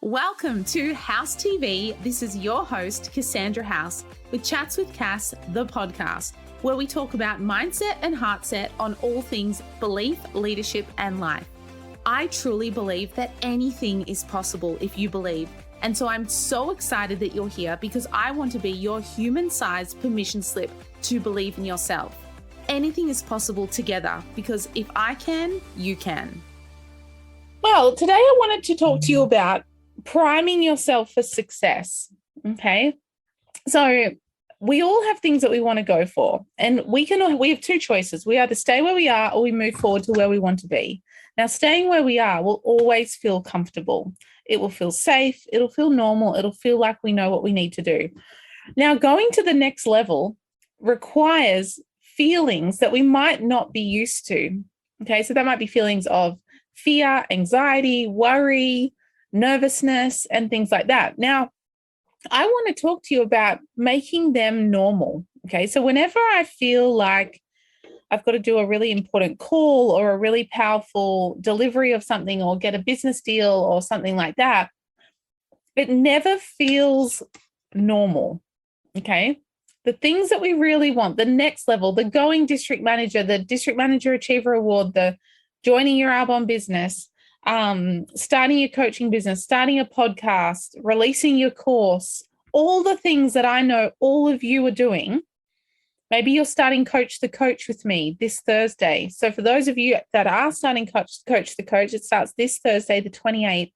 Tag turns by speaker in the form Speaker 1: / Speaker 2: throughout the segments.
Speaker 1: Welcome to House TV. This is your host, Cassandra House, with Chats with Cass, the podcast, where we talk about mindset and heartset on all things belief, leadership, and life. I truly believe that anything is possible if you believe. And so I'm so excited that you're here because I want to be your human-sized permission slip to believe in yourself. Anything is possible together because if I can, you can. Well, today I wanted to talk to you about priming yourself for success. Okay. So we all have things that we want to go for, and we have two choices. We either stay where we are or we move forward to where we want to be. Now, staying where we are will always feel comfortable. It will feel safe. It'll feel normal. It'll feel like we know what we need to do. Now, going to the next level requires feelings that we might not be used to. Okay. So that might be feelings of fear, anxiety, worry, nervousness, and things like that. Now, I want to talk to you about making them normal. Okay. So whenever I feel like I've got to do a really important call or a really powerful delivery of something or get a business deal or something like that, it never feels normal. Okay. The things that we really want, the next level, the going district manager, the district manager achiever award, the joining your album business, starting your coaching business, starting a podcast, releasing your course, all the things that I know all of you are doing. Maybe you're starting Coach the Coach with me this Thursday. So for those of you that are starting Coach the Coach, it starts this Thursday, the 28th.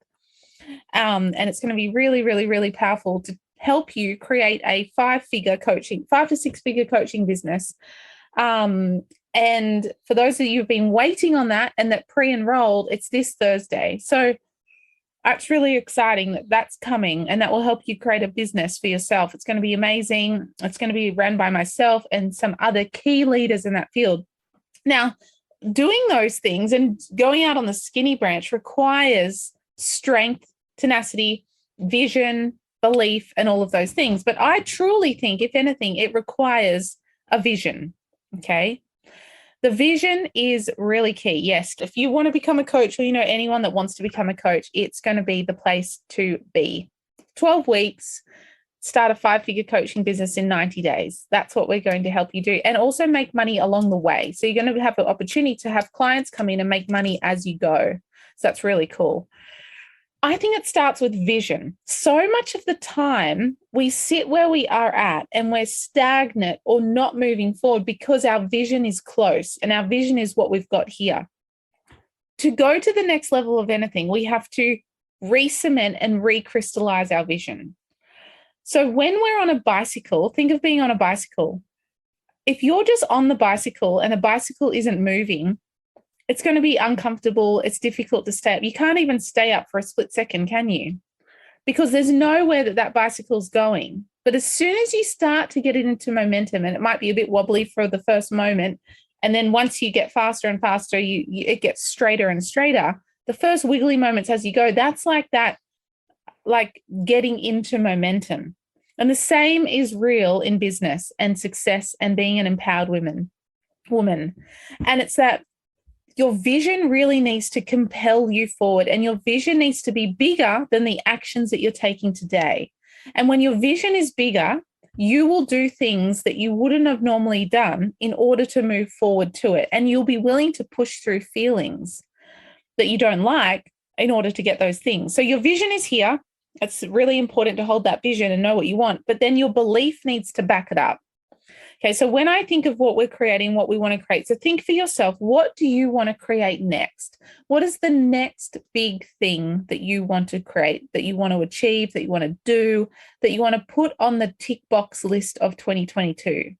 Speaker 1: And it's going to be really, really, really powerful to help you create a 5 to 6 figure coaching business. And for those of you who've been waiting on that and that pre-enrolled, it's this Thursday. So it's really exciting that that's coming, and that will help you create a business for yourself. It's going to be amazing. It's going to be run by myself and some other key leaders in that field. Now, doing those things and going out on the skinny branch requires strength, tenacity, vision, belief, and all of those things. But I truly think, if anything, it requires a vision. Okay. The vision is really key. Yes, if you want to become a coach, or you know anyone that wants to become a coach, it's going to be the place to be. 12 weeks, start a 5-figure coaching business in 90 days. That's what we're going to help you do. And also make money along the way. So you're going to have the opportunity to have clients come in and make money as you go. So that's really cool. I think it starts with vision. So much of the time we sit where we are at and we're stagnant or not moving forward because our vision is close, and our vision is what we've got here. To go to the next level of anything, we have to re-cement and recrystallize our vision. So when we're on a bicycle, think of being on a bicycle. If you're just on the bicycle and the bicycle isn't moving, it's going to be uncomfortable. It's difficult to stay up. You can't even stay up for a split second, can you? Because there's nowhere that bicycle's going. But as soon as you start to get it into momentum, and it might be a bit wobbly for the first moment, and then once you get faster and faster, it gets straighter and straighter. The first wiggly moments as you go, that's like getting into momentum. And the same is real in business and success and being an empowered woman. And it's that your vision really needs to compel you forward, and your vision needs to be bigger than the actions that you're taking today. And when your vision is bigger, you will do things that you wouldn't have normally done in order to move forward to it. And you'll be willing to push through feelings that you don't like in order to get those things. So your vision is here. It's really important to hold that vision and know what you want, but then your belief needs to back it up. Okay, so when I think of what we're creating, what we want to create, so think for yourself, what do you want to create next? What is the next big thing that you want to create, that you want to achieve, that you want to do, that you want to put on the tick box list of 2022?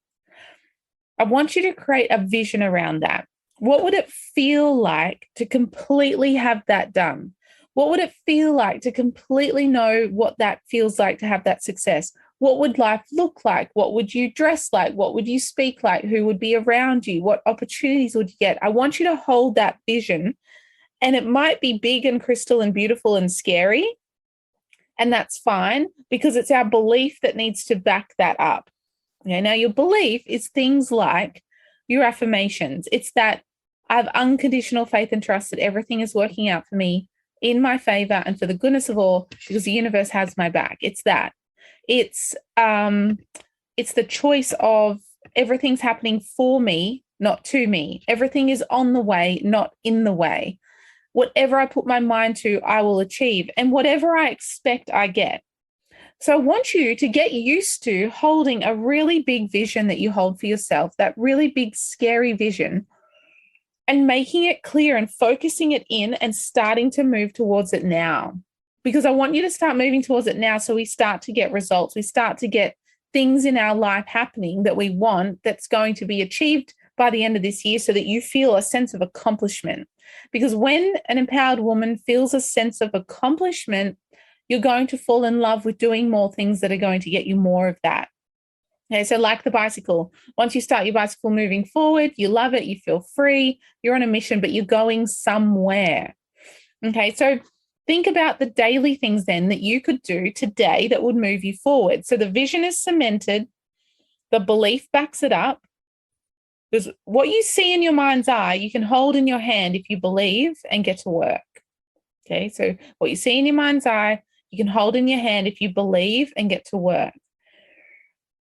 Speaker 1: I want you to create a vision around that. What would it feel like to completely have that done? What would it feel like to completely know what that feels like to have that success? What would life look like? What would you dress like? What would you speak like? Who would be around you? What opportunities would you get? I want you to hold that vision, and it might be big and crystal and beautiful and scary, and that's fine because it's our belief that needs to back that up. Okay, now your belief is things like your affirmations. It's that I have unconditional faith and trust that everything is working out for me in my favor and for the goodness of all, because the universe has my back. It's that. It's the choice of everything's happening for me, not to me. Everything is on the way, not in the way. Whatever I put my mind to, I will achieve. And whatever I expect, I get. So I want you to get used to holding a really big vision that you hold for yourself, that really big, scary vision, and making it clear and focusing it in and starting to move towards it now. Because I want you to start moving towards it now so we start to get results. We start to get things in our life happening that we want that's going to be achieved by the end of this year so that you feel a sense of accomplishment. Because when an empowered woman feels a sense of accomplishment, you're going to fall in love with doing more things that are going to get you more of that. Okay, so like the bicycle, once you start your bicycle moving forward, you love it, you feel free, you're on a mission, but you're going somewhere. Okay, so think about the daily things then that you could do today that would move you forward. So the vision is cemented, the belief backs it up. Because what you see in your mind's eye, you can hold in your hand if you believe and get to work. Okay, so what you see in your mind's eye, you can hold in your hand if you believe and get to work.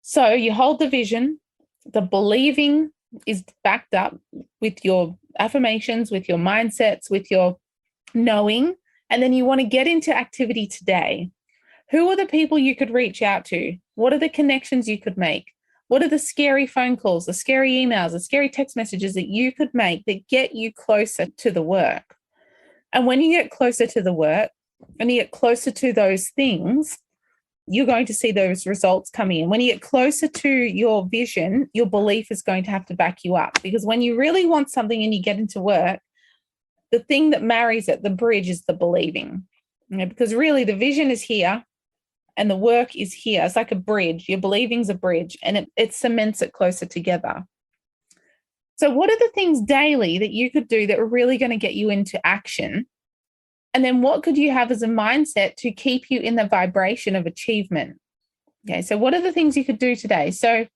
Speaker 1: So you hold the vision, the believing is backed up with your affirmations, with your mindsets, with your knowing, and then you want to get into activity today. Who are the people you could reach out to? What are the connections you could make? What are the scary phone calls, the scary emails, the scary text messages that you could make that get you closer to the work? And when you get closer to the work and you get closer to those things, you're going to see those results coming in. When you get closer to your vision, your belief is going to have to back you up. Because when you really want something and you get into work, the thing that marries it, the bridge, is the believing. Because really the vision is here and the work is here. It's like a bridge. Your believing's a bridge and it cements it closer together. So what are the things daily that you could do that are really going to get you into action? And then what could you have as a mindset to keep you in the vibration of achievement? Okay, so what are the things you could do today? So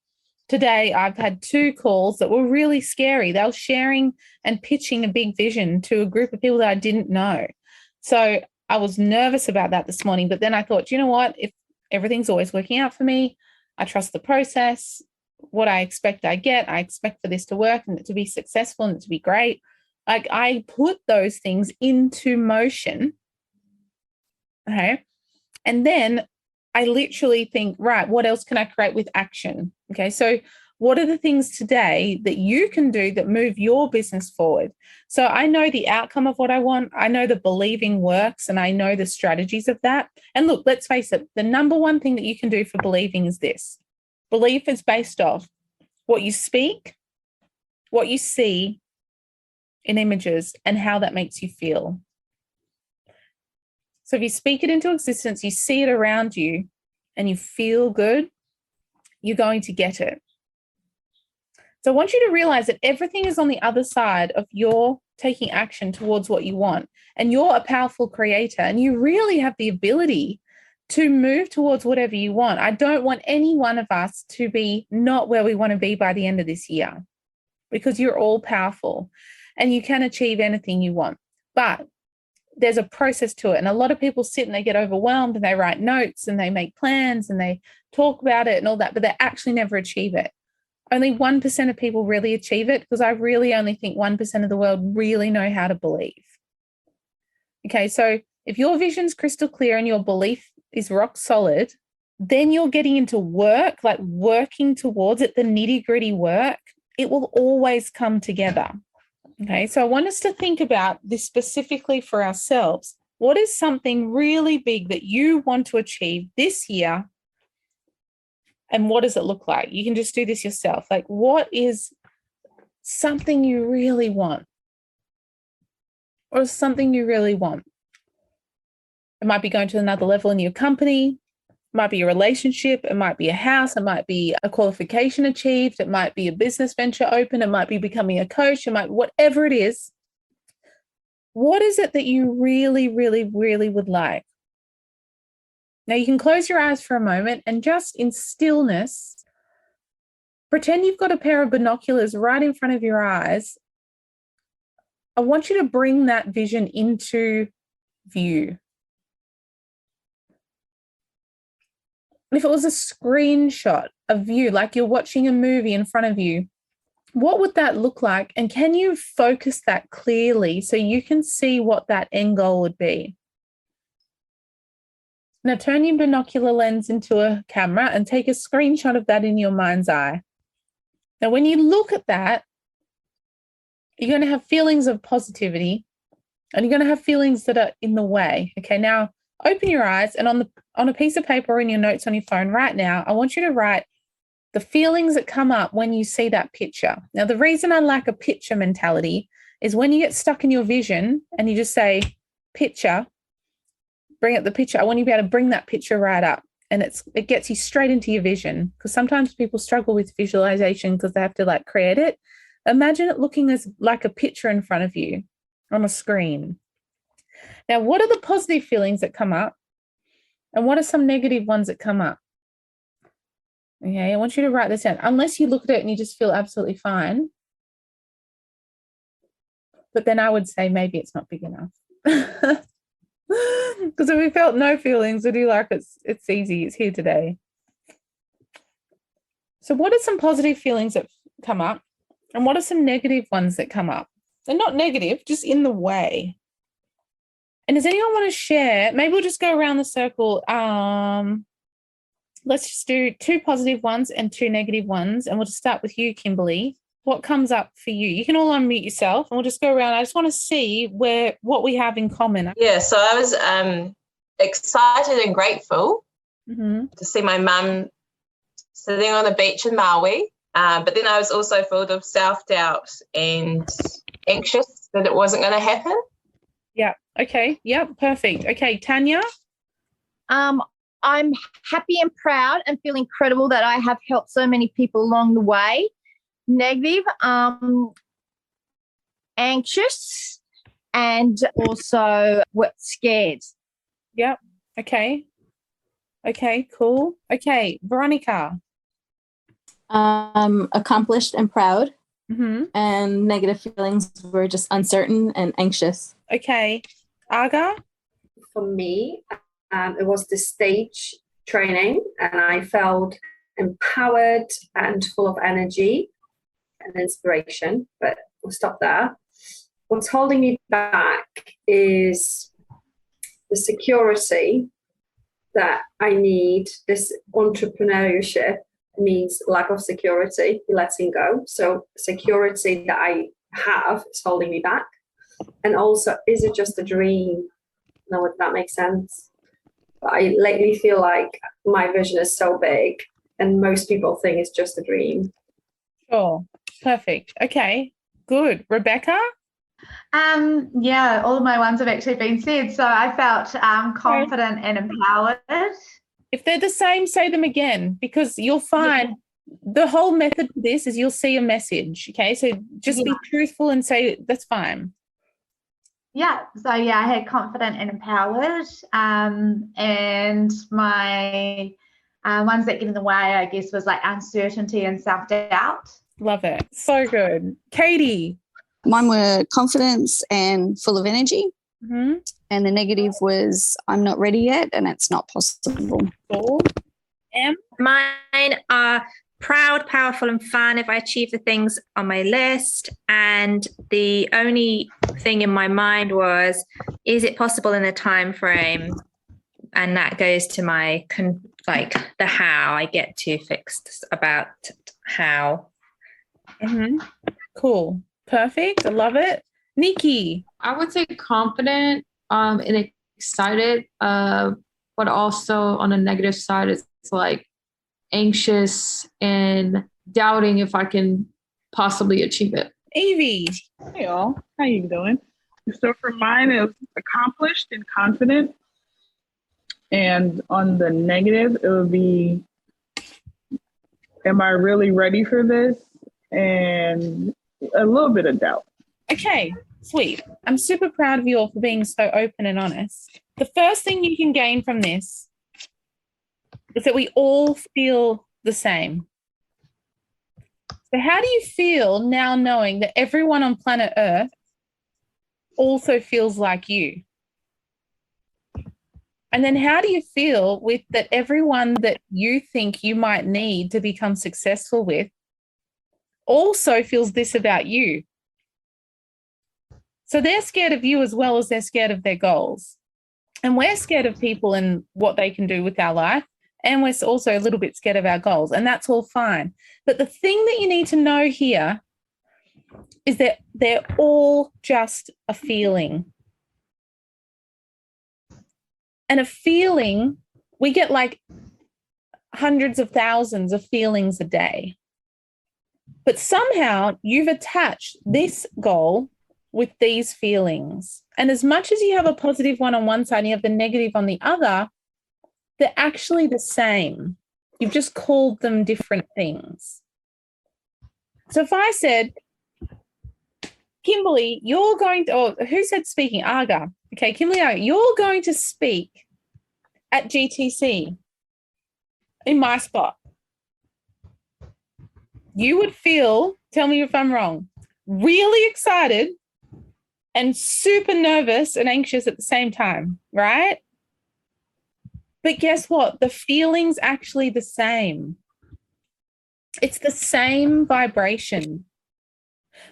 Speaker 1: today I've had 2 calls that were really scary. They were sharing and pitching a big vision to a group of people that I didn't know. So I was nervous about that this morning, but then I thought, you know what? If everything's always working out for me, I trust the process. What I expect, I get. I expect for this to work and it to be successful and it to be great. Like I put those things into motion. Okay. And then I literally think, right, what else can I create with action? Okay. So what are the things today that you can do that move your business forward? So I know the outcome of what I want. I know the believing works and I know the strategies of that. And look, let's face it, the number one thing that you can do for believing is this. Belief is based off what you speak, what you see in images, and how that makes you feel. So if you speak it into existence, you see it around you and you feel good, you're going to get it. So I want you to realize that everything is on the other side of your taking action towards what you want. And you're a powerful creator and you really have the ability to move towards whatever you want. I don't want any one of us to be not where we want to be by the end of this year, because you're all powerful and you can achieve anything you want. But there's a process to it. And a lot of people sit and they get overwhelmed and they write notes and they make plans and they talk about it and all that, but they actually never achieve it. Only 1% of people really achieve it, because I really only think 1% of the world really know how to believe. Okay, so if your vision's crystal clear and your belief is rock solid, then you're getting into work, like working towards it, the nitty-gritty work. It will always come together. Okay, so I want us to think about this specifically for ourselves. What is something really big that you want to achieve this year? And what does it look like? You can just do this yourself. Like, what is something you really want? Or something you really want? It might be going to another level in your company. It might be a relationship. It might be a house. It might be a qualification achieved. It might be a business venture open. It might be becoming a coach. It might, whatever it is. What is it that you really, really, really would like? Now you can close your eyes for a moment and just in stillness, pretend you've got a pair of binoculars right in front of your eyes. I want you to bring that vision into view? If it was a screenshot, a view, like you're watching a movie in front of you, what would that look like? And can you focus that clearly so you can see what that end goal would be? Now turn your binocular lens into a camera and take a screenshot of that in your mind's eye. Now, when you look at that, you're going to have feelings of positivity and you're going to have feelings that are in the way. Okay, now open your eyes and on a piece of paper or in your notes on your phone right now, I want you to write the feelings that come up when you see that picture. Now, the reason I like a picture mentality is when you get stuck in your vision and you just say, picture, bring up the picture. I want you to be able to bring that picture right up. And it gets you straight into your vision, because sometimes people struggle with visualization because they have to like create it. Imagine it looking as like a picture in front of you on a screen. Now, what are the positive feelings that come up? And what are some negative ones that come up? Okay, I want you to write this down, unless you look at it and you just feel absolutely fine. But then I would say maybe it's not big enough. Because if we felt no feelings, we do like it's easy, it's here today. So what are some positive feelings that come up? And what are some negative ones that come up? They're not negative, just in the way. And does anyone want to share? Maybe we'll just go around the circle. Let's just do 2 positive ones and 2 negative ones. And we'll just start with you, Kimberly. What comes up for you? You can all unmute yourself and we'll just go around. I just want to see what we have in common.
Speaker 2: Yeah, so I was excited and grateful to see my mum sitting on the beach in Maui. But then I was also full of self-doubt and anxious that it wasn't going to happen.
Speaker 1: Yeah. Okay. Yep. Perfect. Okay. Tanya?
Speaker 3: I'm happy and proud and feel incredible that I have helped so many people along the way. Negative, anxious and also scared.
Speaker 1: Yep. Okay. Okay, cool. Okay, Veronica.
Speaker 4: Accomplished and proud. And negative feelings were just uncertain and anxious.
Speaker 1: Okay. Aga?
Speaker 5: For me, it was the stage training, and I felt empowered and full of energy and inspiration, but we'll stop there. What's holding me back is the security that I need. This entrepreneurship means lack of security, letting go. So security that I have is holding me back. And also, is it just a dream? No, if that makes sense. But I lately feel like my vision is so big and most people think it's just a dream.
Speaker 1: Sure. Perfect. Okay, good. Rebecca?
Speaker 6: Yeah, all of my ones have actually been said. So I felt confident and empowered.
Speaker 1: If they're the same, say them again, because you'll find the whole method for this is you'll see a message. Okay, so just be truthful and say that's fine.
Speaker 6: Yeah, so I had confident and empowered. And my ones that get in the way, I guess, was like uncertainty and self-doubt.
Speaker 1: Love it. So good. Katie?
Speaker 7: Mine were confidence and full of energy.
Speaker 1: Mm-hmm.
Speaker 7: And the negative was I'm not ready yet and it's not possible.
Speaker 1: Cool.
Speaker 8: Mine are proud, powerful and fun if I achieve the things on my list. And the only thing in my mind was, is it possible in a time frame? And that goes to my the how. I get too fixed about how.
Speaker 1: Mm-hmm. Cool. Perfect. I love it. Nikki?
Speaker 9: I would say confident and excited, but also on the negative side, it's like anxious and doubting if I can possibly achieve it.
Speaker 1: Evie?
Speaker 10: Hey all, how you doing? So for mine, it was accomplished and confident. And on the negative, it would be, am I really ready for this? And a little bit of doubt.
Speaker 1: Okay, sweet. I'm super proud of you all for being so open and honest. The first thing you can gain from this is that we all feel the same. So how do you feel now knowing that everyone on planet Earth also feels like you? And then how do you feel with that everyone that you think you might need to become successful with also feels this about you? So they're scared of you as well as they're scared of their goals. And we're scared of people and what they can do with our life. And we're also a little bit scared of our goals. And that's all fine. But the thing that you need to know here is that they're all just a feeling. And a feeling, we get like hundreds of thousands of feelings a day. But somehow you've attached this goal with these feelings. And as much as you have a positive one on one side and you have the negative on the other, they're actually the same. You've just called them different things. So if I said, Kimberly, you're going to, or who said speaking? Aga. Okay, Kimberly, Aga, you're going to speak at GTC in my spot. You would feel, tell me if I'm wrong, really excited and super nervous and anxious at the same time, right? But guess what? The feeling's actually the same. It's the same vibration.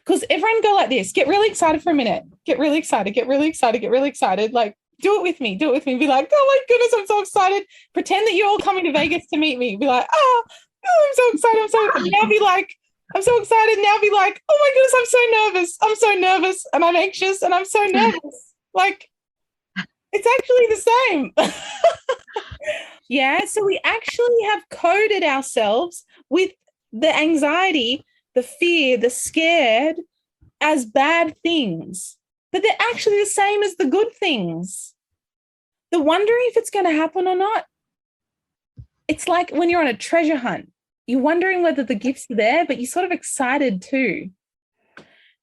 Speaker 1: Because everyone go like this. Get really excited for a minute. Get really excited, get really excited, get really excited. Like, do it with me, do it with me. Be like, oh my goodness, I'm so excited. Pretend that you're all coming to Vegas to meet me. Be like, oh I'm so excited. I'm so, now be like, I'm so excited. Now be like, oh my goodness, I'm so nervous. I'm so nervous and I'm anxious and I'm so nervous. Like, it's actually the same. Yeah. So we actually have coded ourselves with the anxiety, the fear, the scared as bad things, but they're actually the same as the good things. The wondering if it's going to happen or not. It's like when you're on a treasure hunt, you're wondering whether the gifts are there, but you're sort of excited too.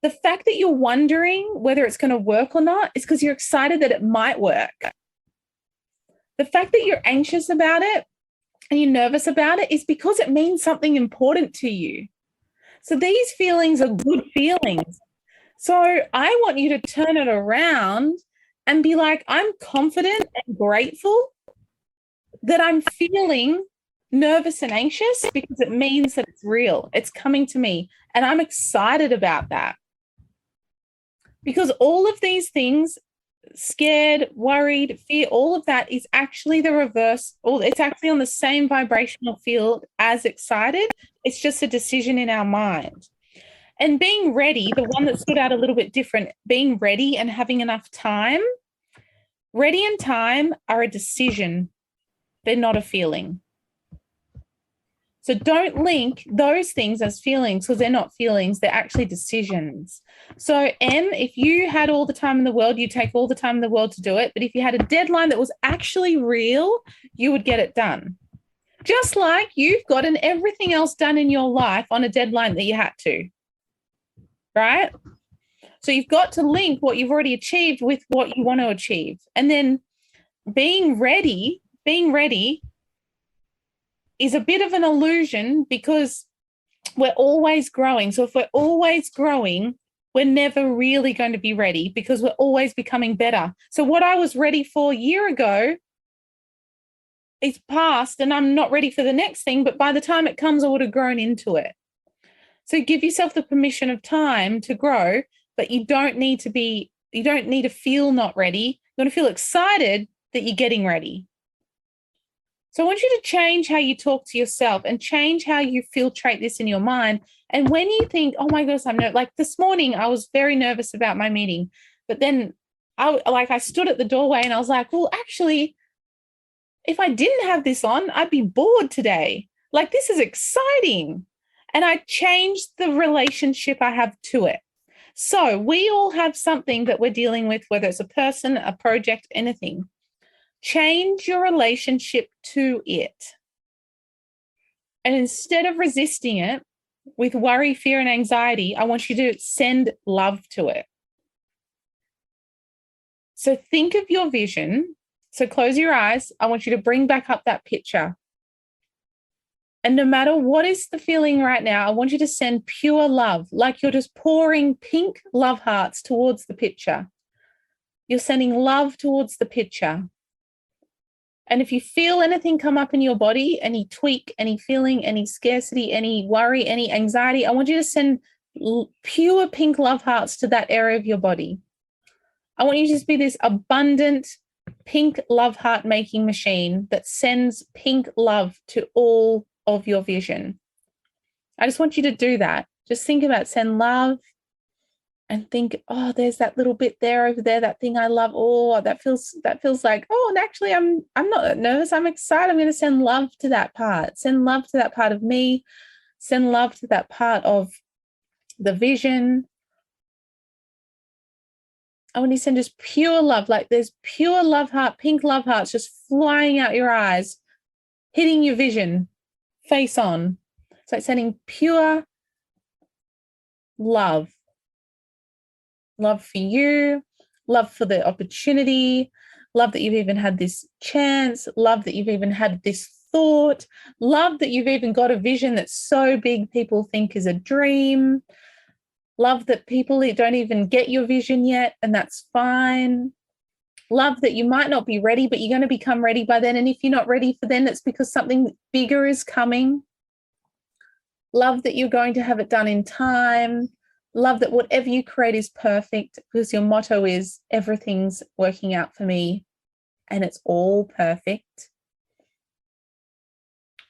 Speaker 1: The fact that you're wondering whether it's going to work or not is because you're excited that it might work. The fact that you're anxious about it and you're nervous about it is because it means something important to you. So these feelings are good feelings. So I want you to turn it around and be like, I'm confident and grateful that I'm feeling nervous and anxious because it means that it's real. It's coming to me. And I'm excited about that. Because all of these things, scared, worried, fear, all of that is actually the reverse. It's actually on the same vibrational field as excited. It's just a decision in our mind. And being ready, the one that stood out a little bit different, being ready and having enough time, ready and time are a decision. They're not a feeling. So don't link those things as feelings because they're not feelings. They're actually decisions. So, M, if you had all the time in the world, you'd take all the time in the world to do it. But if you had a deadline that was actually real, you would get it done. Just like you've gotten everything else done in your life on a deadline that you had to. Right? So you've got to link what you've already achieved with what you want to achieve. And then being ready is a bit of an illusion because we're always growing. So if we're always growing, we're never really going to be ready because we're always becoming better. So what I was ready for a year ago is past and I'm not ready for the next thing, but by the time it comes, I would have grown into it. So give yourself the permission of time to grow, but you don't need to feel not ready. You want to feel excited that you're getting ready. So I want you to change how you talk to yourself and change how you filtrate this in your mind. And when you think, oh my goodness, like this morning, I was very nervous about my meeting, but then I stood at the doorway and I was like, well, actually, if I didn't have this on, I'd be bored today. Like, this is exciting. And I changed the relationship I have to it. So we all have something that we're dealing with, whether it's a person, a project, anything. Change your relationship to it. And instead of resisting it with worry, fear, and anxiety, I want you to send love to it. So think of your vision. So close your eyes. I want you to bring back up that picture. And no matter what is the feeling right now, I want you to send pure love, like you're just pouring pink love hearts towards the picture. You're sending love towards the picture. And if you feel anything come up in your body, any tweak, any feeling, any scarcity, any worry, any anxiety, I want you to send pure pink love hearts to that area of your body. I want you to just be this abundant pink love heart making machine that sends pink love to all of your vision. I just want you to do that. Just think about send love and think, oh, there's that little bit there over there, that thing I love. Oh, that feels like, oh, and actually I'm not that nervous. I'm excited. I'm going to send love to that part. Send love to that part of me. Send love to that part of the vision. I want you to send just pure love, like there's pure love heart, pink love hearts just flying out your eyes, hitting your vision, face on. It's like sending pure love. Love for you, love for the opportunity, love that you've even had this chance, love that you've even had this thought, love that you've even got a vision that's so big people think is a dream, love that people don't even get your vision yet, and that's fine. Love that you might not be ready, but you're going to become ready by then. And if you're not ready for then, it's because something bigger is coming. Love that you're going to have it done in time. Love that whatever you create is perfect, because your motto is everything's working out for me and it's all perfect.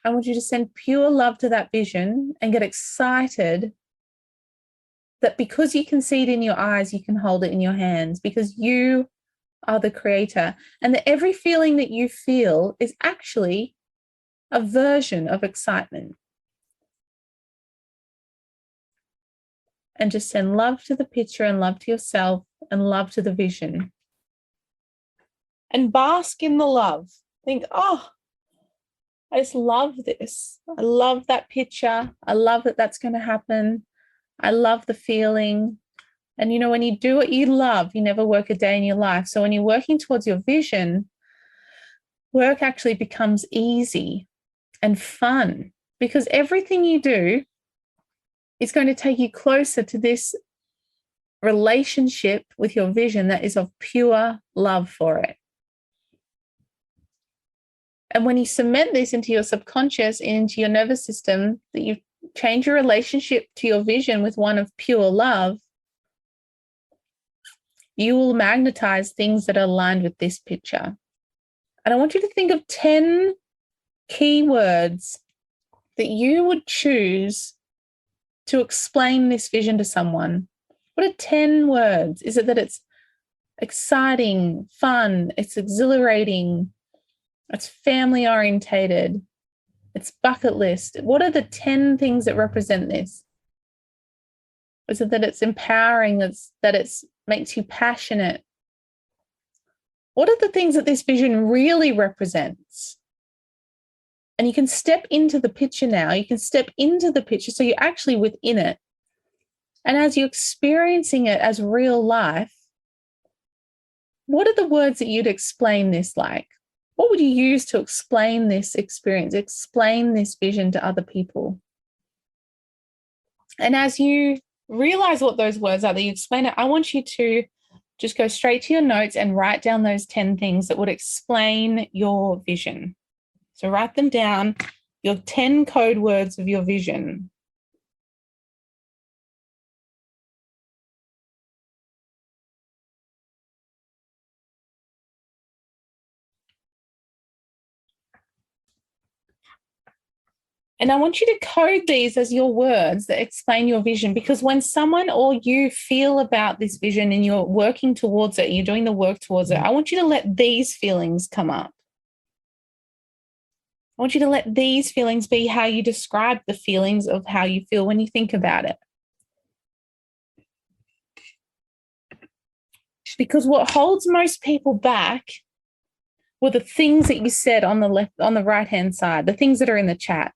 Speaker 1: I want you to send pure love to that vision and get excited that because you can see it in your eyes, you can hold it in your hands, because you are the creator, and that every feeling that you feel is actually a version of excitement. And just send love to the picture and love to yourself and love to the vision. And bask in the love. Think, oh, I just love this. I love that picture. I love that that's going to happen. I love the feeling. And, you know, when you do what you love, you never work a day in your life. So when you're working towards your vision, work actually becomes easy and fun, because everything you do is going to take you closer to this relationship with your vision that is of pure love for it. And when you cement this into your subconscious, into your nervous system, that you change your relationship to your vision with one of pure love, you will magnetize things that are aligned with this picture. And I want you to think of 10 key words that you would choose to explain this vision to someone. What are 10 words? Is it that it's exciting, fun, it's exhilarating, it's family orientated, it's bucket list? What are the 10 things that represent this? Is it that it's empowering, that it's makes you passionate? What are the things that this vision really represents? And you can step into the picture now. You can step into the picture so you're actually within it. And as you're experiencing it as real life, what are the words that you'd explain this like? What would you use to explain this experience, explain this vision to other people? And as you realize what those words are, that you explain it, I want you to just go straight to your notes and write down those 10 things that would explain your vision. So write them down, your 10 code words of your vision. And I want you to code these as your words that explain your vision, because when someone or you feel about this vision and you're working towards it, you're doing the work towards it, I want you to let these feelings come up. I want you to let these feelings be how you describe the feelings of how you feel when you think about it. Because what holds most people back were the things that you said on the right-hand side, the things that are in the chat.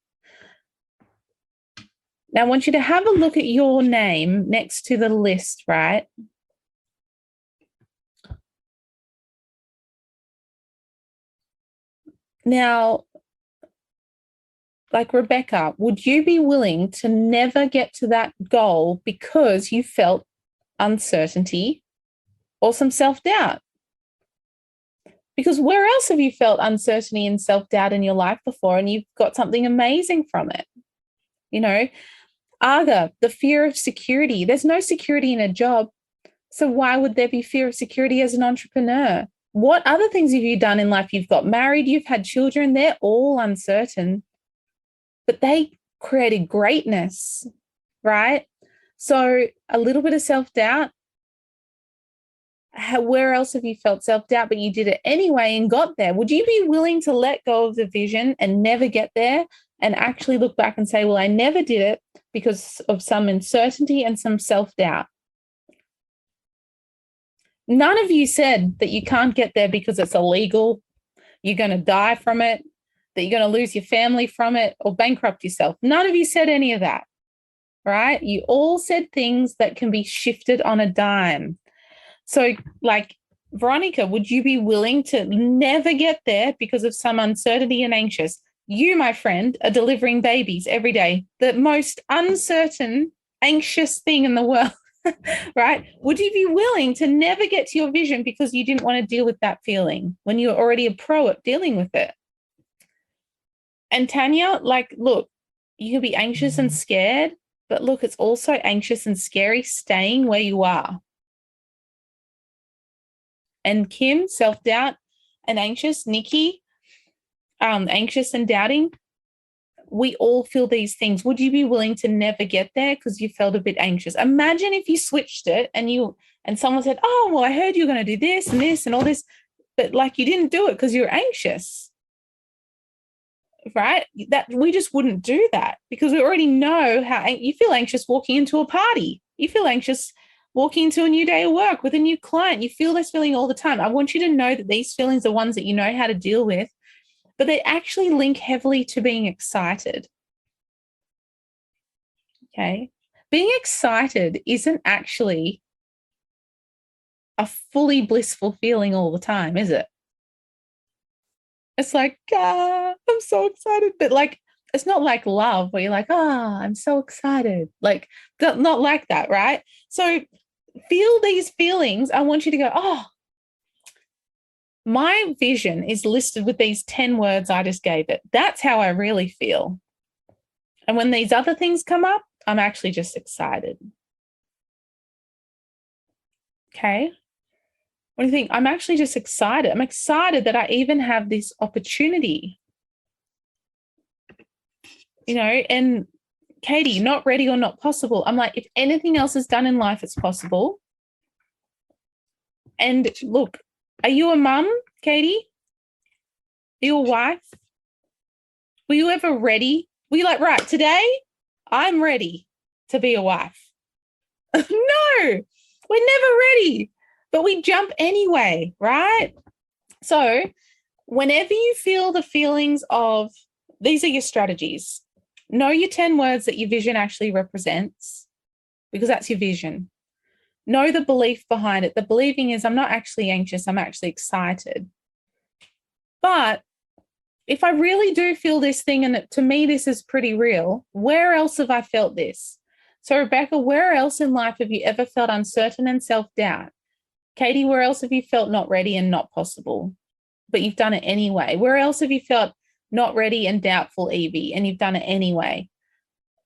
Speaker 1: Now, I want you to have a look at your name next to the list, right? Now, like Rebecca, would you be willing to never get to that goal because you felt uncertainty or some self-doubt? Because where else have you felt uncertainty and self-doubt in your life before, and you've got something amazing from it? You know, Aga, the fear of security. There's no security in a job. So why would there be fear of security as an entrepreneur? What other things have you done in life? You've got married, you've had children, they're all uncertain, but they created greatness, right? So a little bit of self-doubt. Where else have you felt self-doubt, but you did it anyway and got there? Would you be willing to let go of the vision and never get there and actually look back and say, well, I never did it because of some uncertainty and some self-doubt? None of you said that you can't get there because it's illegal, you're going to die from it, that you're going to lose your family from it or bankrupt yourself. None of you said any of that, right? You all said things that can be shifted on a dime. So, like, Veronica, would you be willing to never get there because of some uncertainty and anxious? You, my friend, are delivering babies every day, the most uncertain, anxious thing in the world, right? Would you be willing to never get to your vision because you didn't want to deal with that feeling when you're already a pro at dealing with it? And Tanya, like, look, you can be anxious and scared, but look, it's also anxious and scary staying where you are. And Kim, self-doubt and anxious. Nikki, anxious and doubting. We all feel these things. Would you be willing to never get there because you felt a bit anxious? Imagine if you switched it and someone said, oh, well, I heard you're going to do this and all this, but like you didn't do it because you're anxious, right? That we just wouldn't do that because we already know how you feel anxious walking into a party. You feel anxious walking into a new day of work with a new client. You feel this feeling all the time. I want you to know that these feelings are ones that you know how to deal with, but they actually link heavily to being excited. Okay. Being excited isn't actually a fully blissful feeling all the time, is it? It's like, I'm so excited. But like, it's not like love where you're like, I'm so excited. Like, not like that, right? So feel these feelings. I want you to go, my vision is listed with these 10 words I just gave it. That's how I really feel. And when these other things come up, I'm actually just excited. Okay. What do you think? I'm actually just excited. I'm excited that I even have this opportunity. You know, and Katie, not ready or not possible. I'm like, if anything else is done in life, it's possible. And look, are you a mum, Katie? Are you a wife? Were you ever ready? Were you like, right, today I'm ready to be a wife? No, we're never ready, but we jump anyway, right? So whenever you feel the feelings of, these are your strategies. Know your 10 words that your vision actually represents, because that's your vision. Know the belief behind it. The believing is, I'm not actually anxious, I'm actually excited. But if I really do feel this thing, and to me this is pretty real, where else have I felt this? So Rebecca, where else in life have you ever felt uncertain and self-doubt? Katie, where else have you felt not ready and not possible, but you've done it anyway? Where else have you felt not ready and doubtful, Evie, and you've done it anyway?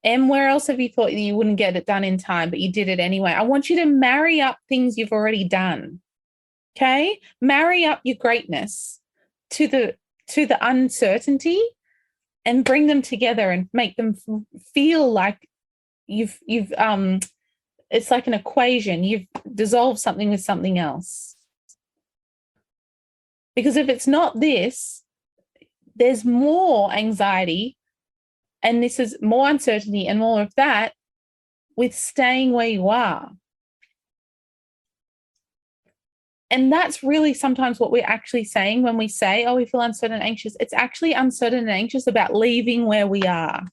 Speaker 1: And where else have you thought you wouldn't get it done in time, but you did it anyway? I want you to marry up things you've already done, okay? Marry up your greatness to the uncertainty and bring them together and make them feel like you've it's like an equation. You've dissolved something with something else. Because if it's not this, there's more anxiety, and this is more uncertainty and more of that with staying where you are. And that's really sometimes what we're actually saying when we say, we feel uncertain and anxious. It's actually uncertain and anxious about leaving where we are.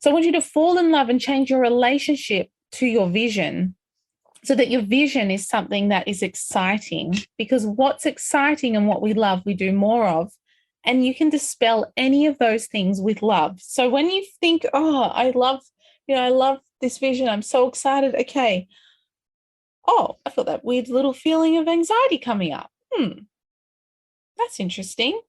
Speaker 1: So I want you to fall in love and change your relationship to your vision so that your vision is something that is exciting, because what's exciting and what we love, we do more of. And you can dispel any of those things with love. So when you think, I love this vision, I'm so excited. Okay, oh, I felt that weird little feeling of anxiety coming up. That's interesting.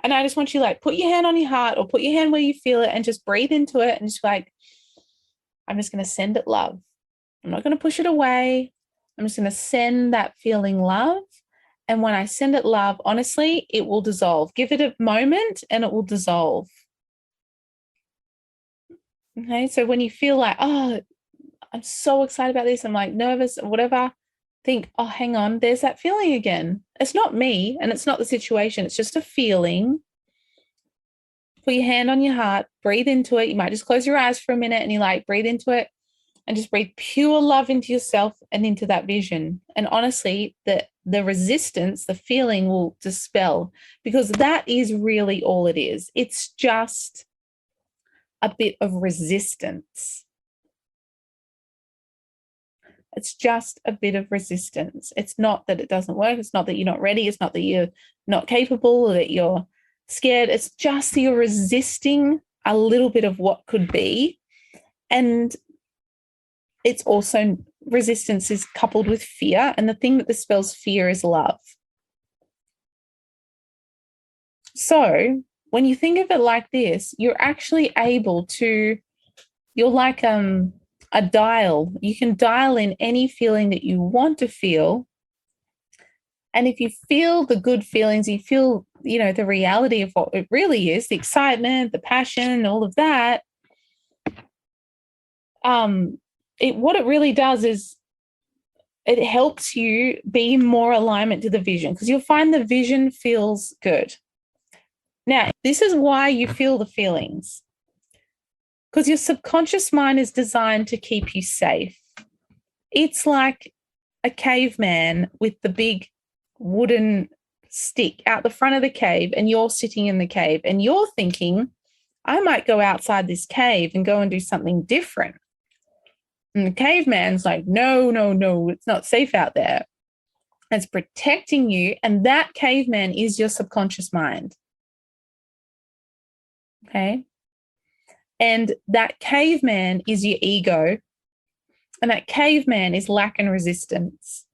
Speaker 1: And I just want you to like put your hand on your heart or put your hand where you feel it and just breathe into it and just like, I'm just going to send it love. I'm not going to push it away. I'm just going to send that feeling love. And when I send it love, honestly, it will dissolve. Give it a moment and it will dissolve. Okay, so when you feel like, oh, I'm so excited about this, I'm like nervous or whatever, think, oh, hang on, there's that feeling again. It's not me and it's not the situation. It's just a feeling. Put your hand on your heart, breathe into it. You might just close your eyes for a minute and you like breathe into it and just breathe pure love into yourself and into that vision. And honestly, the resistance, the feeling will dispel, because that is really all it is. It's just a bit of resistance. It's just a bit of resistance. It's not that it doesn't work. It's not that you're not ready. It's not that you're not capable or that you're scared. It's just that you're resisting a little bit of what could be. And it's also, resistance is coupled with fear. And the thing that dispels fear is love. So when you think of it like this, you're actually able to, you're like a dial. You can dial in any feeling that you want to feel. And if you feel the good feelings, you feel, the reality of what it really is, the excitement, the passion, all of that, what it really does is it helps you be in more alignment to the vision, because you'll find the vision feels good. Now, this is why you feel the feelings, because your subconscious mind is designed to keep you safe. It's like a caveman with the big wooden stick out the front of the cave, and you're sitting in the cave and you're thinking, I might go outside this cave and go and do something different. And the caveman's like, no, it's not safe out there. It's protecting you. And that caveman is your subconscious mind. Okay. And that caveman is your ego. And that caveman is lack and resistance.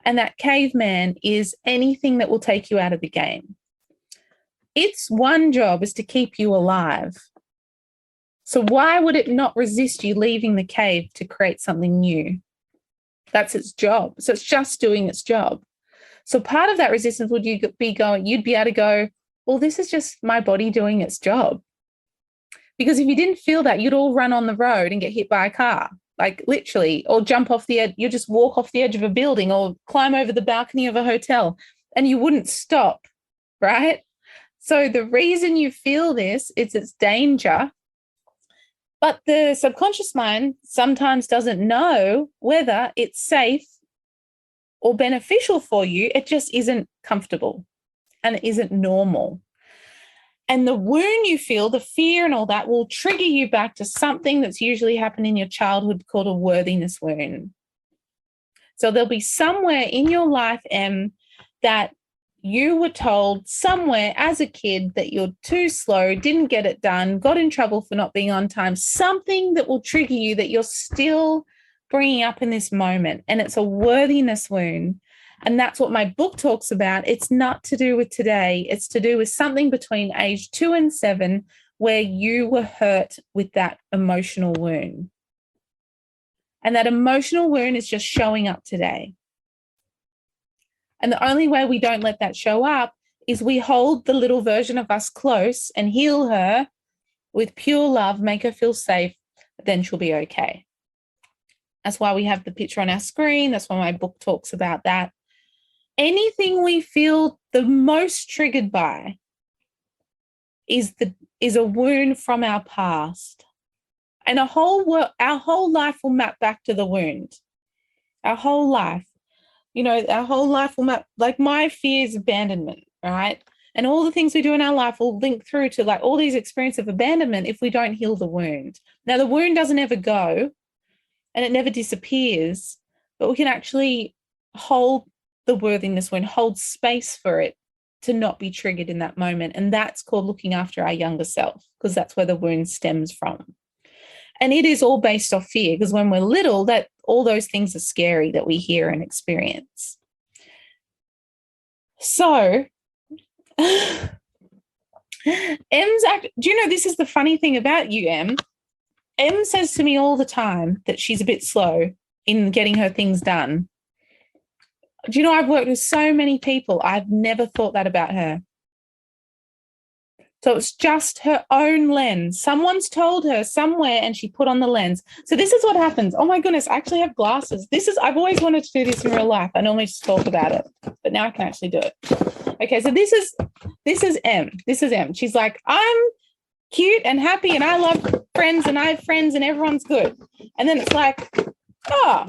Speaker 1: And that caveman is anything that will take you out of the game. Its one job is to keep you alive. So why would it not resist you leaving the cave to create something new? That's its job. So it's just doing its job. So part of that resistance would you'd be able to go, well, this is just my body doing its job. Because if you didn't feel that, you'd all run on the road and get hit by a car, like literally, or jump off the edge. You just walk off the edge of a building or climb over the balcony of a hotel and you wouldn't stop, right? So the reason you feel this is it's danger. But the subconscious mind sometimes doesn't know whether it's safe or beneficial for you. It just isn't comfortable and it isn't normal. And the wound you feel, the fear and all that, will trigger you back to something that's usually happened in your childhood called a worthiness wound. So there'll be somewhere in your life, that you were told somewhere as a kid that you're too slow, didn't get it done, got in trouble for not being on time, something that will trigger you that you're still bringing up in this moment. And it's a worthiness wound. And that's what my book talks about. It's not to do with today. It's to do with something between age 2 and 7 where you were hurt with that emotional wound. And that emotional wound is just showing up today. And the only way we don't let that show up is we hold the little version of us close and heal her with pure love, make her feel safe, then she'll be okay. That's why we have the picture on our screen. That's why my book talks about that. Anything we feel the most triggered by is a wound from our past. And our whole life will map back to the wound. Our whole life. Our whole life will map, like my fear is abandonment, right? And all the things we do in our life will link through to like all these experiences of abandonment if we don't heal the wound. Now, the wound doesn't ever go and it never disappears, but we can actually hold the worthiness wound, hold space for it to not be triggered in that moment. And that's called looking after our younger self, because that's where the wound stems from. And it is all based off fear, because when we're little, that all those things are scary that we hear and experience. So do you know, this is the funny thing about you, Em? Em says to me all the time that she's a bit slow in getting her things done. Do you know, I've worked with so many people. I've never thought that about her. So it's just her own lens. Someone's told her somewhere and she put on the lens. So this is what happens. Oh my goodness, I actually have glasses. I've always wanted to do this in real life. I normally just talk about it, but now I can actually do it. Okay, so this is Em. This is Em. She's like, I'm cute and happy and I love friends and I have friends and everyone's good. And then it's like, oh,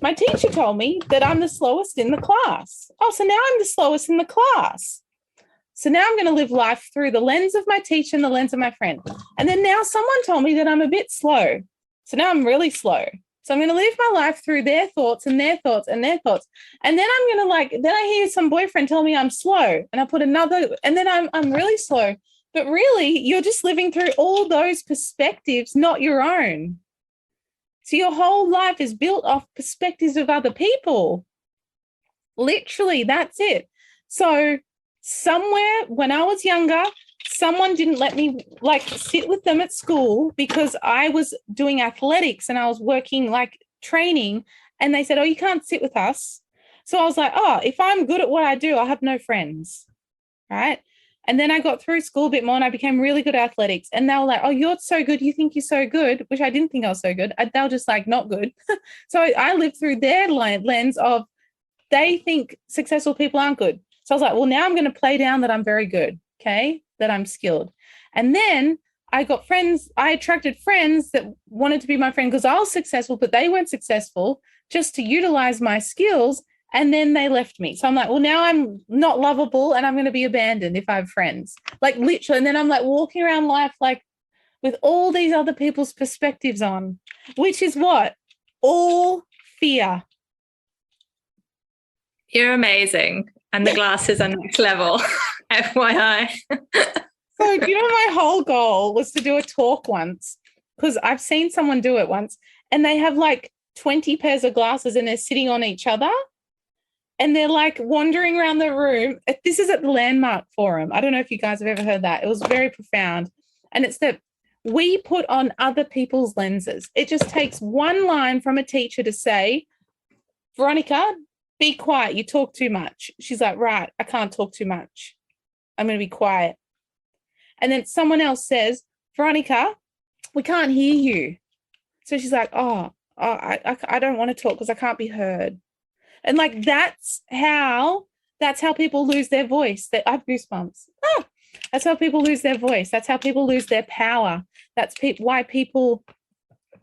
Speaker 1: my teacher told me that I'm the slowest in the class. Oh, so now I'm the slowest in the class. So now I'm going to live life through the lens of my teacher and the lens of my friend. And then now someone told me that I'm a bit slow. So now I'm really slow. So I'm going to live my life through their thoughts and their thoughts and their thoughts. And then I'm going to then I hear some boyfriend tell me I'm slow and I put another, and then I'm really slow. But really, you're just living through all those perspectives, not your own. So your whole life is built off perspectives of other people. Literally, that's it. So somewhere when I was younger, someone didn't let me sit with them at school because I was doing athletics and I was working training, and they said, oh, you can't sit with us. So I was like, oh, if I'm good at what I do, I'll have no friends, right? And then I got through school a bit more and I became really good at athletics. And they were like, oh, you're so good. You think you're so good, which I didn't think I was so good. They were just not good. So I lived through their lens of they think successful people aren't good. So I was like, well, now I'm going to play down that I'm very good, okay, that I'm skilled. And then I got friends. I attracted friends that wanted to be my friend because I was successful, but they weren't successful, just to utilize my skills. And then they left me. So I'm like, well, now I'm not lovable and I'm going to be abandoned if I have friends. Literally. And then I'm walking around life with all these other people's perspectives on, which is what? All fear.
Speaker 8: You're amazing. And the glasses are next level. FYI.
Speaker 1: So do you know my whole goal was to do a talk once, because I've seen someone do it once and they have 20 pairs of glasses and they're sitting on each other. And they're wandering around the room. This is at the Landmark Forum. I don't know if you guys have ever heard that. It was very profound. And it's that we put on other people's lenses. It just takes one line from a teacher to say, Veronica, be quiet. You talk too much. She's like, right, I can't talk too much. I'm going to be quiet. And then someone else says, Veronica, we can't hear you. So she's like, I don't want to talk because I can't be heard. And that's how people lose their voice. I have goosebumps. That's how people lose their voice. That's how people lose their power. That's why people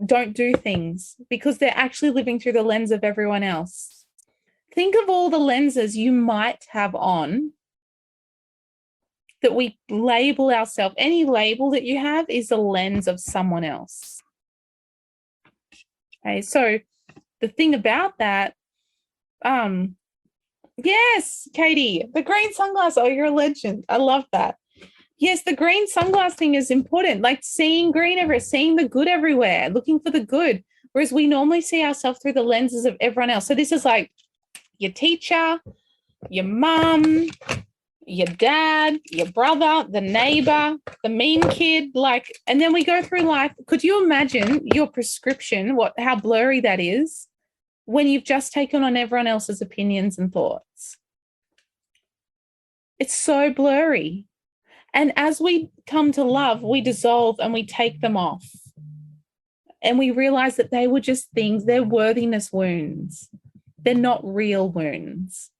Speaker 1: don't do things, because they're actually living through the lens of everyone else. Think of all the lenses you might have on that we label ourselves. Any label that you have is a lens of someone else. Okay, so the thing about that, yes, Katie, the green sunglasses. Oh, you're a legend. I love that. Yes, the green sunglass thing is important. Seeing green everywhere, seeing the good everywhere, looking for the good. Whereas we normally see ourselves through the lenses of everyone else. So this is your teacher, your mum, your dad, your brother, the neighbor, the mean kid, and then we go through life. Could you imagine your prescription, how blurry that is, when you've just taken on everyone else's opinions and thoughts? It's so blurry. And as we come to love, we dissolve and we take them off. And we realize that they were just things, they're worthiness wounds. They're not real wounds.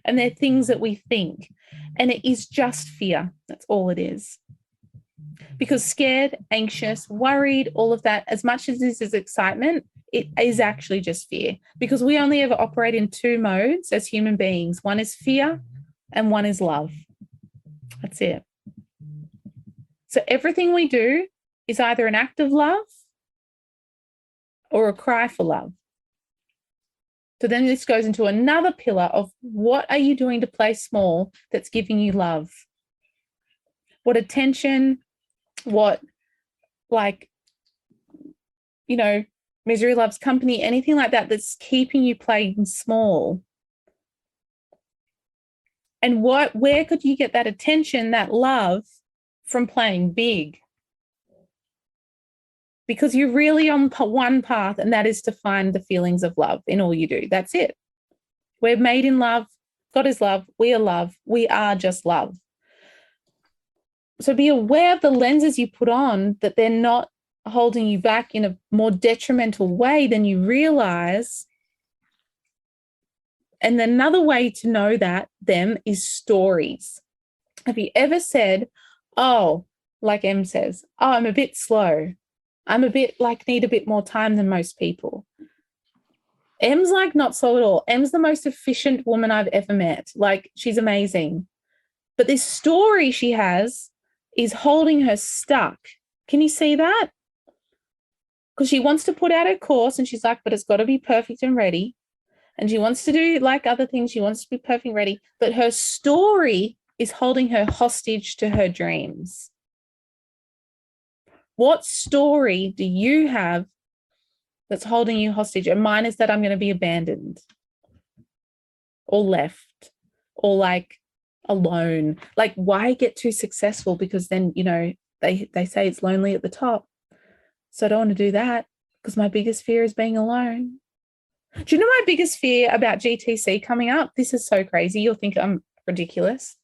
Speaker 1: And they're things that we think. And it is just fear. That's all it is. Because scared, anxious, worried, all of that, as much as this is excitement, it is actually just fear, because we only ever operate in two modes as human beings. One is fear and one is love. That's it. So everything we do is either an act of love or a cry for love. So then this goes into another pillar of what are you doing to play small that's giving you love? What attention, what misery loves company, anything like that that's keeping you playing small. And where could you get that attention, that love, from playing big? Because you're really on one path, and that is to find the feelings of love in all you do. That's it. We're made in love. God is love. We are love. We are just love. So be aware of the lenses you put on, that they're not holding you back in a more detrimental way than you realize. And another way to know them is stories. Have you ever said, oh, like Em says, oh, I'm a bit slow. I'm a bit need a bit more time than most people. Em's not slow at all. Em's the most efficient woman I've ever met. She's amazing. But this story she has is holding her stuck. Can you see that? Because she wants to put out her course, and she's but it's got to be perfect and ready. And she wants to do other things. She wants to be perfect and ready. But her story is holding her hostage to her dreams. What story do you have that's holding you hostage? And mine is that I'm going to be abandoned or left or alone. Why get too successful? Because then, they say it's lonely at the top. So I don't want to do that, because my biggest fear is being alone. Do you know my biggest fear about GTC coming up? This is so crazy. You'll think I'm ridiculous.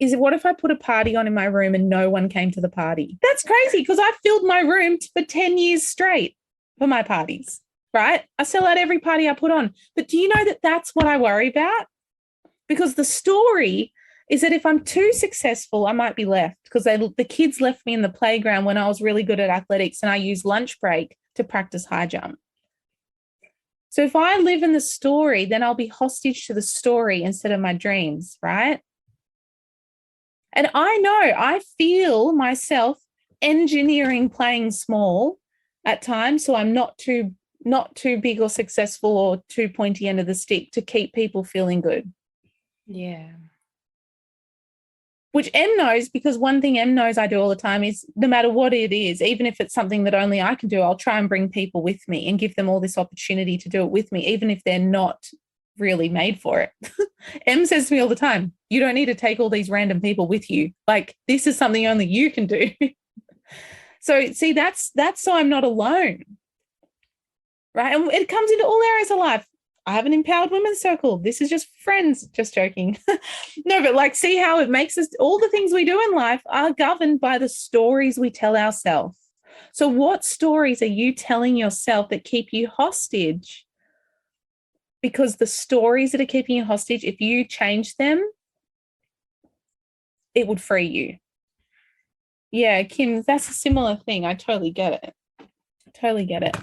Speaker 1: Is what if I put a party on in my room and no one came to the party? That's crazy, because I filled my room for 10 years straight for my parties, right? I sell out every party I put on. But do you know that that's what I worry about? Because the story is that if I'm too successful, I might be left, because the kids left me in the playground when I was really good at athletics, and I used lunch break to practice high jump. So if I live in the story, then I'll be hostage to the story instead of my dreams, right? And I feel myself engineering playing small at times, so I'm not too big or successful or too pointy end of the stick to keep people feeling good.
Speaker 8: Yeah.
Speaker 1: Which Em knows, because one thing Em knows I do all the time is no matter what it is, even if it's something that only I can do, I'll try and bring people with me and give them all this opportunity to do it with me, even if they're not really made for it. Em says to me all the time, you don't need to take all these random people with you. This is something only you can do. So see, that's so I'm not alone. Right. And it comes into all areas of life. I have an empowered women's circle. This is just friends, just joking. No, but see how it makes us, all the things we do in life are governed by the stories we tell ourselves. So what stories are you telling yourself that keep you hostage? Because the stories that are keeping you hostage, if you change them, it would free you. Yeah, Kim, that's a similar thing. I totally get it.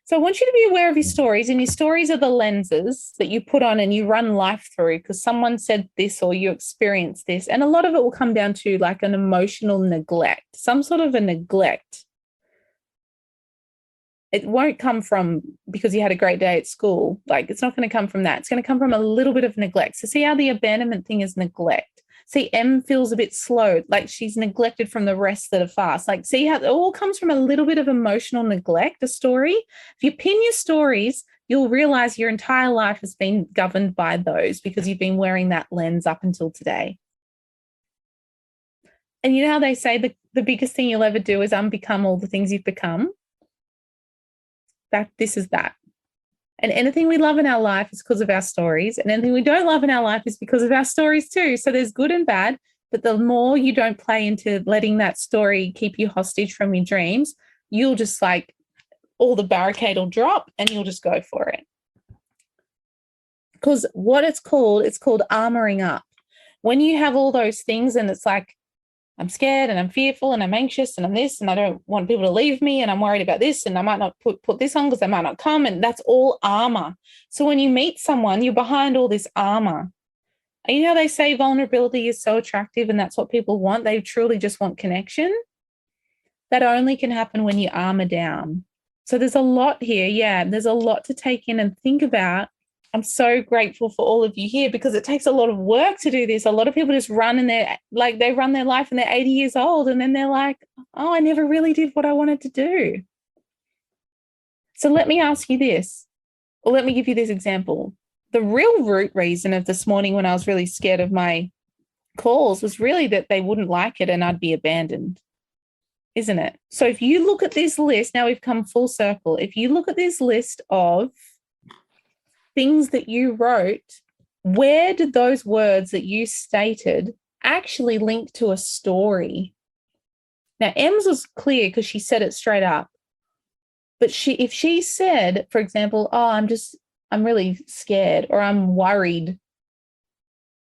Speaker 1: So I want you to be aware of your stories, and your stories are the lenses that you put on and you run life through, because someone said this or you experienced this. And a lot of it will come down to an emotional neglect, some sort of a neglect. It won't come from because you had a great day at school. It's not going to come from that. It's going to come from a little bit of neglect. So see how the abandonment thing is neglect. See, Em feels a bit slow, she's neglected from the rest that are fast. See how it all comes from a little bit of emotional neglect, a story. If you pin your stories, you'll realize your entire life has been governed by those, because you've been wearing that lens up until today. And you know how they say the biggest thing you'll ever do is unbecome all the things you've become? This is that. And anything we love in our life is because of our stories, and anything we don't love in our life is because of our stories too. So there's good and bad, but the more you don't play into letting that story keep you hostage from your dreams, you'll just all the barricade will drop and you'll just go for it. Because what it's called armoring up. When you have all those things and it's I'm scared and I'm fearful and I'm anxious and I'm this and I don't want people to leave me and I'm worried about this and I might not put this on because they might not come, and that's all armor. So when you meet someone, you're behind all this armor. And you know how they say vulnerability is so attractive and that's what people want? They truly just want connection. That only can happen when you armor down. So there's a lot here. Yeah, there's a lot to take in and think about. I'm so grateful for all of you here, because it takes a lot of work to do this. A lot of people just run and they run their life and they're 80 years old and then they're oh, I never really did what I wanted to do. So let me ask you this, or let me give you this example. The real root reason of this morning when I was really scared of my calls was really that they wouldn't like it and I'd be abandoned, isn't it? So if you look at this list, now we've come full circle. If you look at this list of things that you wrote, where did those words that you stated actually link to a story? Now, Em's was clear because she said it straight up. But if she said, for example, oh, I'm really scared or I'm worried,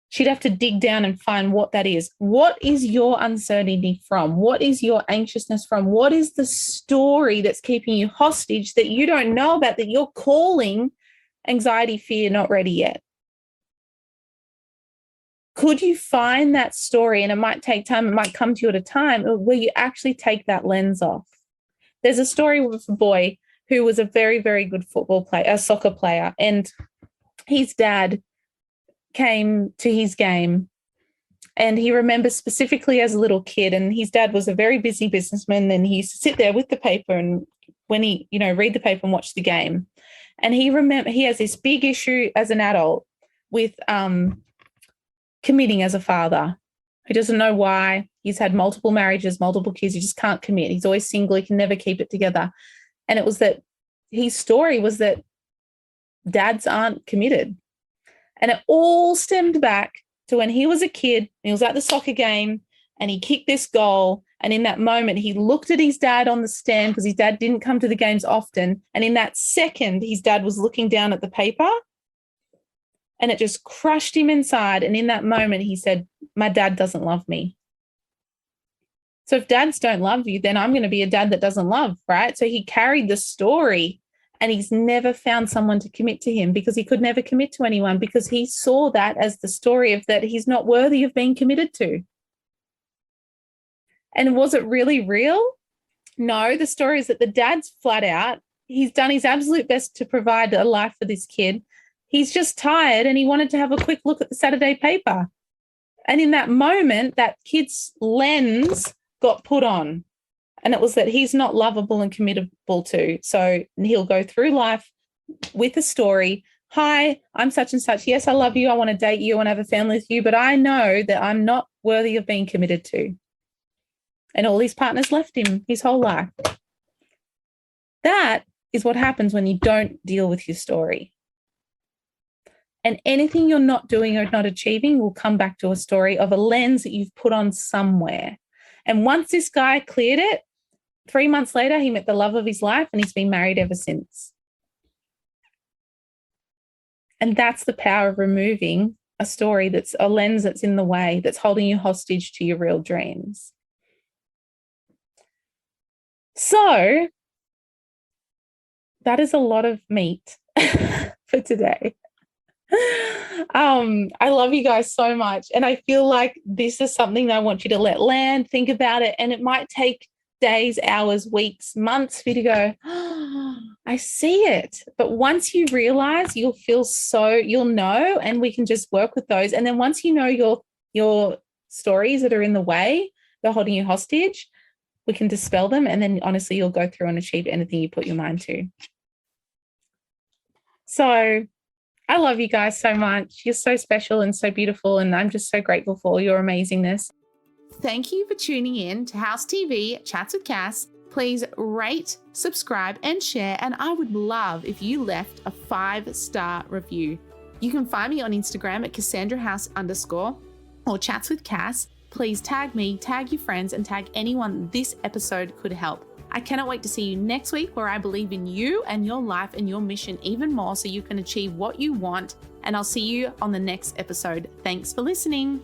Speaker 1: she'd have to dig down and find what that is. What is your uncertainty from? What is your anxiousness from? What is the story that's keeping you hostage that you don't know about, that you're calling anxiety, fear, not ready yet? Could you find that story? And it might take time. It might come to you at a time where you actually take that lens off. There's a story with a boy who was a very, very good soccer player, and his dad came to his game, and he remembers specifically as a little kid, and his dad was a very busy businessman, and he used to sit there with the paper and when he, read the paper and watch the game. And he has this big issue as an adult with committing as a father. He doesn't know why. He's had multiple marriages, multiple kids. He just can't commit. He's always single. He can never keep it together. And it was that his story was that dads aren't committed. And it all stemmed back to when he was a kid, and he was at the soccer game and he kicked this goal. And in that moment, he looked at his dad on the stand because his dad didn't come to the games often. And in that second, his dad was looking down at the paper, and it just crushed him inside. And in that moment, he said, my dad doesn't love me. So if dads don't love you, then I'm going to be a dad that doesn't love, right? So he carried the story, and he's never found someone to commit to him because he could never commit to anyone, because he saw that as the story of that he's not worthy of being committed to. And was it really real? No, the story is that the dad's flat out. He's done his absolute best to provide a life for this kid. He's just tired and he wanted to have a quick look at the Saturday paper. And in that moment, that kid's lens got put on. And it was that he's not lovable and committable to. So he'll go through life with a story. Hi, I'm such and such. Yes, I love you. I want to date you. I want to have a family with you. But I know that I'm not worthy of being committed to. And all his partners left him his whole life. That is what happens when you don't deal with your story. And anything you're not doing or not achieving will come back to a story of a lens that you've put on somewhere. And once this guy cleared it, 3 months later, he met the love of his life and he's been married ever since. And that's the power of removing a story that's a lens that's in the way, that's holding you hostage to your real dreams. So that is a lot of meat for today. I love you guys so much. And I feel like this is something that I want you to let land, think about it. And it might take days, hours, weeks, months for you to go, oh, I see it. But once you realize, you'll know, and we can just work with those. And then once you know your stories that are in the way, they're holding you hostage, we can dispel them. And then honestly, you'll go through and achieve anything you put your mind to. So I love you guys so much. You're so special and so beautiful. And I'm just so grateful for all your amazingness.
Speaker 11: Thank you for tuning in to House TV Chats with Cass. Please rate, subscribe, and share. And I would love if you left a 5-star review. You can find me on Instagram at CassandraHouse_ or Chats with Cass. Please tag me, tag your friends, and tag anyone this episode could help. I cannot wait to see you next week, where I believe in you and your life and your mission even more so you can achieve what you want. And I'll see you on the next episode. Thanks for listening.